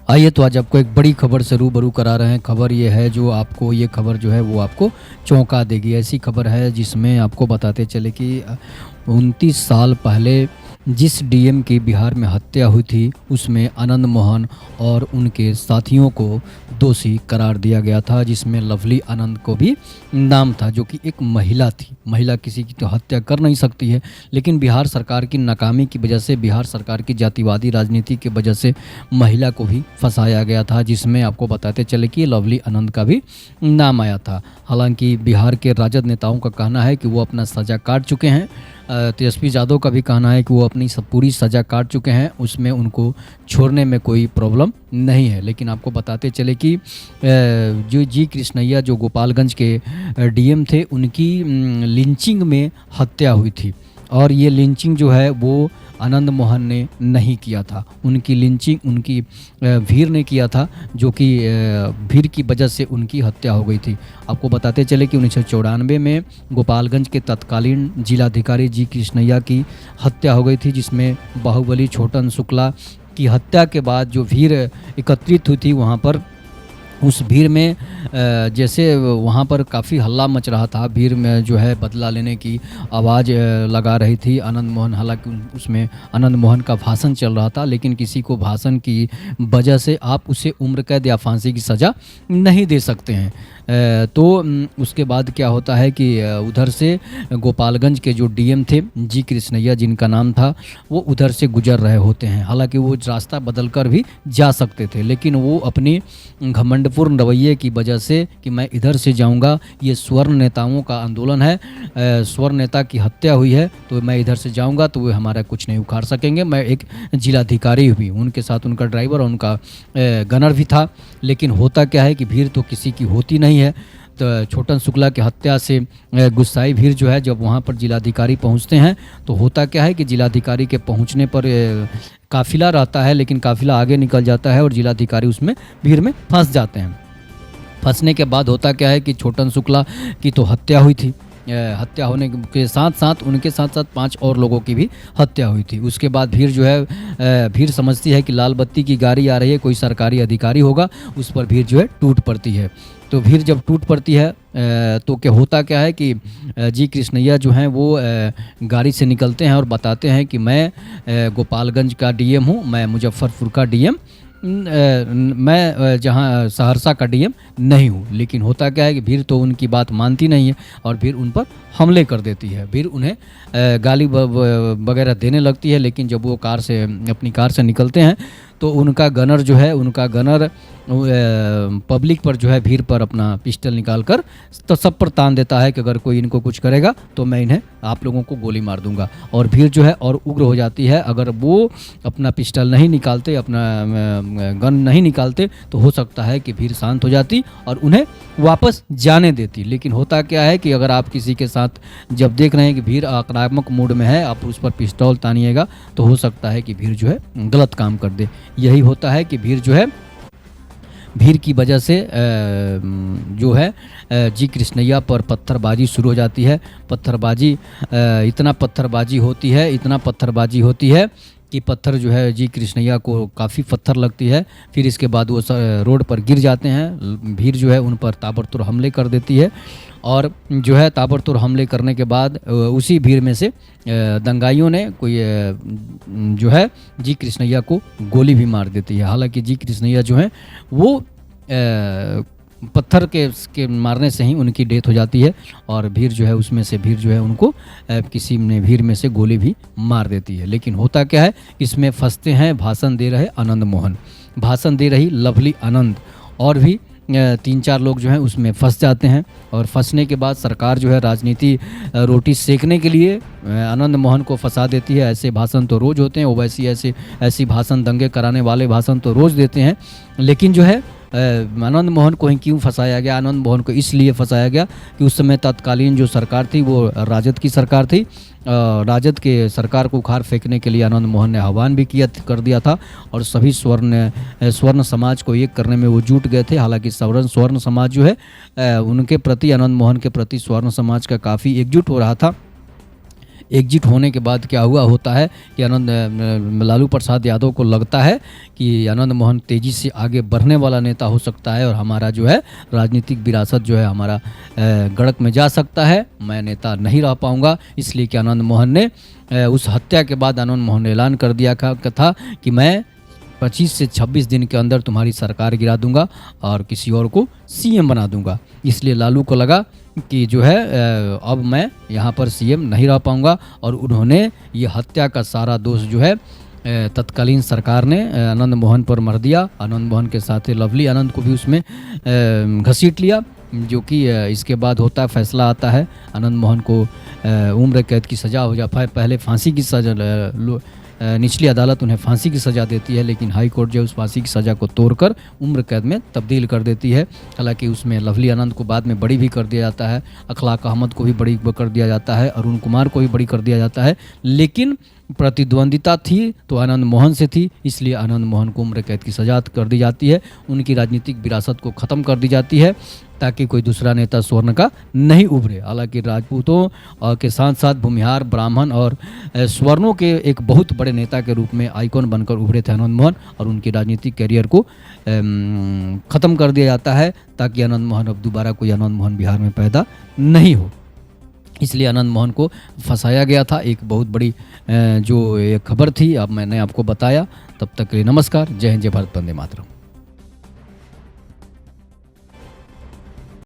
आइए तो आज आपको एक बड़ी खबर से रूबरू करा रहे हैं। खबर ये है जो आपको ये खबर जो है वो आपको चौंका देगी। ऐसी खबर है जिसमें आपको बताते चले कि 29 साल पहले जिस डीएम की बिहार में हत्या हुई थी उसमें आनंद मोहन और उनके साथियों को दोषी करार दिया गया था, जिसमें लवली आनंद को भी नाम था, जो कि एक महिला थी। महिला किसी की तो हत्या कर नहीं सकती है, लेकिन बिहार सरकार की नाकामी की वजह से, बिहार सरकार की जातिवादी राजनीति की वजह से महिला को भी फंसाया गया था, जिसमें आपको बताते चले कि लवली आनंद का भी नाम आया था। हालांकि बिहार के राजद नेताओं का कहना है कि वो अपना सज़ा काट चुके हैं। तेजस्वी यादव का भी कहना है कि वो अपनी पूरी सज़ा काट चुके हैं, उसमें उनको छोड़ने में कोई प्रॉब्लम नहीं है। लेकिन आपको बताते चले कि जो जी कृष्णैया जो गोपालगंज के डीएम थे, उनकी लिंचिंग में हत्या हुई थी, और ये लिंचिंग जो है वो आनंद मोहन ने नहीं किया था। उनकी लिंचिंग उनकी भीड़ ने किया था, जो कि भीड़ की वजह से उनकी हत्या हो गई थी। आपको बताते चले कि 1994 में गोपालगंज के तत्कालीन जिलाधिकारी जी कृष्णैया की हत्या हो गई थी, जिसमें बाहुबली छोटन शुक्ला की हत्या के बाद जो भीड़ एकत्रित हुई थी वहाँ पर, उस भीड़ में जैसे वहाँ पर काफ़ी हल्ला मच रहा था। भीड़ में जो है बदला लेने की आवाज़ लगा रही थी आनंद मोहन। हालांकि उसमें आनंद मोहन का भाषण चल रहा था, लेकिन किसी को भाषण की वजह से आप उसे उम्र कैद या फांसी की सज़ा नहीं दे सकते हैं। तो उसके बाद क्या होता है कि उधर से गोपालगंज के जो डीएम थे जी कृष्णैया, जिनका नाम था, वो उधर से गुजर रहे होते हैं। हालांकि वो रास्ता बदल कर भी जा सकते थे, लेकिन वो अपनी घमंडपूर्ण रवैये की वजह से कि मैं इधर से जाऊंगा, ये स्वर्ण नेताओं का आंदोलन है, स्वर्ण नेता की हत्या हुई है, तो मैं इधर से जाऊंगा तो वे हमारा कुछ नहीं उखाड़ सकेंगे। मैं एक जिलाधिकारी भी, उनके साथ उनका ड्राइवर और उनका गनर भी था। लेकिन होता क्या है कि भीड़ तो किसी की होती नहीं है। तो छोटन शुक्ला की हत्या से गुस्साई भीड़ जो है, जब वहाँ पर जिलाधिकारी पहुँचते हैं तो होता क्या है कि जिलाधिकारी के पहुँचने पर काफिला रहता है, लेकिन काफिला आगे निकल जाता है और जिलाधिकारी उसमें भीड़ में फंस जाते हैं। फंसने के बाद होता क्या है कि छोटन शुक्ला की तो हत्या हुई थी, हत्या होने के साथ साथ उनके साथ साथ 5 और लोगों की भी हत्या हुई थी। उसके बाद भीड़ जो है, भीड़ समझती है कि लाल बत्ती की गाड़ी आ रही है, कोई सरकारी अधिकारी होगा, उस पर भीड़ जो है टूट पड़ती है। तो भीड़ जब टूट पड़ती है तो क्या होता क्या है कि जी कृष्णैया जो हैं वो गाड़ी से निकलते हैं और बताते हैं कि मैं गोपालगंज का डीएम हूँ, मैं मुजफ्फरपुर का डीएम, मैं जहाँ सहरसा का डीएम नहीं हूँ। लेकिन होता क्या है कि भीड़ तो उनकी बात मानती नहीं है और भीड़ उन पर हमले कर देती है। भीड़ उन्हें गाली वगैरह देने लगती है। लेकिन जब वो अपनी कार से निकलते हैं तो उनका गनर जो है, उनका गनर पब्लिक पर जो है, भीड़ पर अपना पिस्टल निकाल कर तो सब पर तान देता है कि अगर कोई इनको कुछ करेगा तो मैं इन्हें, आप लोगों को गोली मार दूंगा। और भीड़ जो है और उग्र हो जाती है। अगर वो अपना पिस्टल नहीं निकालते, अपना गन नहीं निकालते, तो हो सकता है कि भीड़ शांत हो जाती और उन्हें वापस जाने देती। लेकिन होता क्या है कि अगर आप किसी के साथ जब देख रहे हैं कि भीड़ आक्रामक मूड में है, आप उस पर पिस्तौल तानिएगा तो हो सकता है कि भीड़ जो है गलत काम कर दे। यही होता है कि भीड़ जो है, भीड़ की वजह से जो है जी कृष्णैया पर पत्थरबाजी शुरू हो जाती है। पत्थरबाजी, इतना पत्थरबाजी होती है कि पत्थर जो है जी कृष्णैया को काफ़ी पत्थर लगती है। फिर इसके बाद वो रोड पर गिर जाते हैं। भीड़ जो है उन पर ताबड़तोड़ हमले कर देती है और जो है ताबड़तोड़ हमले करने के बाद उसी भीड़ में से दंगाइयों ने कोई जो है जी कृष्णैया को गोली भी मार देती है। हालांकि जी कृष्णैया जो है वो पत्थर के मारने से ही उनकी डेथ हो जाती है और भीड़ जो है उसमें से भीड़ जो है उनको किसी ने भीड़ में से गोली भी मार देती है। लेकिन होता क्या है, इसमें फंसते हैं भाषण दे रहे आनंद मोहन, भाषण दे रही लवली आनंद, और भी 3-4 लोग जो हैं उसमें फंस जाते हैं। और फंसने के बाद सरकार जो है राजनीति रोटी सेकने के लिए आनंद मोहन को फंसा देती है। ऐसे भाषण तो रोज़ होते हैं, ओवैसी ऐसी भाषण, दंगे कराने वाले भाषण तो रोज़ देते हैं। लेकिन जो है आनंद मोहन को ही क्यों फंसाया गया? आनंद मोहन को इसलिए फंसाया गया कि उस समय तत्कालीन जो सरकार थी वो राजद की सरकार थी। राजद के सरकार को उखाड़ फेंकने के लिए आनंद मोहन ने आह्वान भी कर दिया था और सभी स्वर्ण समाज को एक करने में वो जुट गए थे। हालांकि स्वर्ण समाज जो है उनके प्रति, आनंद मोहन के प्रति स्वर्ण समाज का काफ़ी एकजुट हो रहा था। एग्जिट होने के बाद क्या हुआ होता है कि लालू प्रसाद यादव को लगता है कि आनंद मोहन तेज़ी से आगे बढ़ने वाला नेता हो सकता है और हमारा जो है राजनीतिक विरासत जो है हमारा गड़क में जा सकता है, मैं नेता नहीं रह पाऊंगा। इसलिए कि आनंद मोहन ने उस हत्या के बाद आनंद मोहन ने ऐलान कर दिया था कि मैं 25 से 26 दिन के अंदर तुम्हारी सरकार गिरा दूंगा और किसी और को सीएम बना दूंगा। इसलिए लालू को लगा कि जो है अब मैं यहाँ पर सीएम नहीं रह पाऊंगा और उन्होंने ये हत्या का सारा दोष जो है तत्कालीन सरकार ने आनंद मोहन पर मर दिया। आनंद मोहन के साथ लवली आनंद को भी उसमें घसीट लिया, जो कि इसके बाद होता है फैसला आता है आनंद मोहन को उम्र कैद की सज़ा हो जाए। पहले फांसी की सज़ा निचली अदालत उन्हें फांसी की सज़ा देती है, लेकिन हाई कोर्ट जो उस फांसी की सज़ा को तोड़कर उम्र कैद में तब्दील कर देती है। हालांकि उसमें लवली आनंद को बाद में बड़ी भी कर दिया जाता है, अखलाक अहमद को भी बड़ी कर दिया जाता है, अरुण कुमार को भी बड़ी कर दिया जाता है, लेकिन प्रतिद्वंदिता थी तो आनंद मोहन से थी, इसलिए आनंद मोहन को उम्र कैद की सज़ा कर दी जाती है। उनकी राजनीतिक विरासत को ख़त्म कर दी जाती है ताकि कोई दूसरा नेता स्वर्ण का नहीं उभरे। हालांकि राजपूतों के साथ साथ भूमिहार, ब्राह्मण और स्वर्णों के एक बहुत बड़े नेता के रूप में आइकॉन बनकर उभरे थे आनंद मोहन, और उनकी राजनीतिक कैरियर को ख़त्म कर दिया जाता है ताकि आनंद मोहन अब दोबारा कोई आनंद मोहन बिहार में पैदा नहीं हो। इसलिए आनंद मोहन को फंसाया गया था। एक बहुत बड़ी जो ये खबर थी, अब मैंने आपको बताया। तब तक के लिए नमस्कार, जय हिंद, जय भारत, वंदे मातरम।